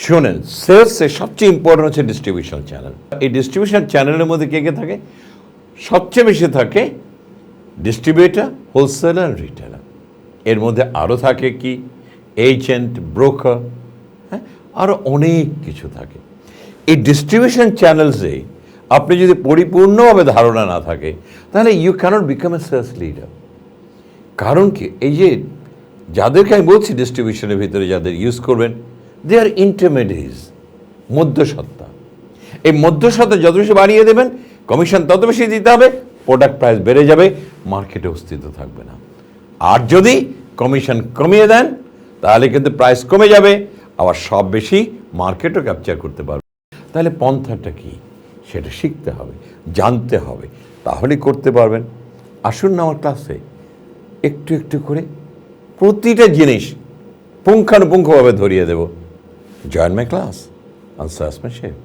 শোনেন, সেলসের সবচেয়ে ইম্পর্টেন্ট হচ্ছে ডিস্ট্রিবিউশন চ্যানেল। এই ডিস্ট্রিবিউশন চ্যানেলের মধ্যে কে কে থাকে? সবচেয়ে বেশি থাকে ডিস্ট্রিবিউটার, হোলসেলার, রিটেলার। এর মধ্যে আরও থাকে কি এজেন্ট, ব্রোকার, হ্যাঁ, আরও অনেক কিছু থাকে। এই ডিস্ট্রিবিউশন চ্যানেলসে আপনি যদি পরিপূর্ণভাবে ধারণা না থাকে, তাহলে you cannot become a sales leader. কারণ কি, এই যে যাদেরকে আমি বলছি ডিস্ট্রিবিউশনের ভিতরে যাদের ইউজ করবেন, দে আর ইন্টারমিডিয়েটস, মধ্যস্বত্তা। এই মধ্যস্বত্তা যত বেশি বাড়িয়ে দেবেন, কমিশন তত বেশি দিতে হবে, প্রোডাক্ট প্রাইস বেড়ে যাবে, মার্কেটে অস্তিত্ব থাকবে না। আর যদি কমিশন কমিয়ে দেন, তাহলে কিন্তু প্রাইস কমে যাবে, আবার সব বেশি মার্কেটও ক্যাপচার করতে পারবে। তাহলে পন্থাটা কি, সেটা শিখতে হবে, জানতে হবে, তাহলেই করতে পারবেন। আসুন না আমার ক্লাসে, একটু একটু করে প্রতিটা জিনিস পুঙ্খানুপুঙ্খভাবে ধরিয়ে দেব। Join my class on salesmanship.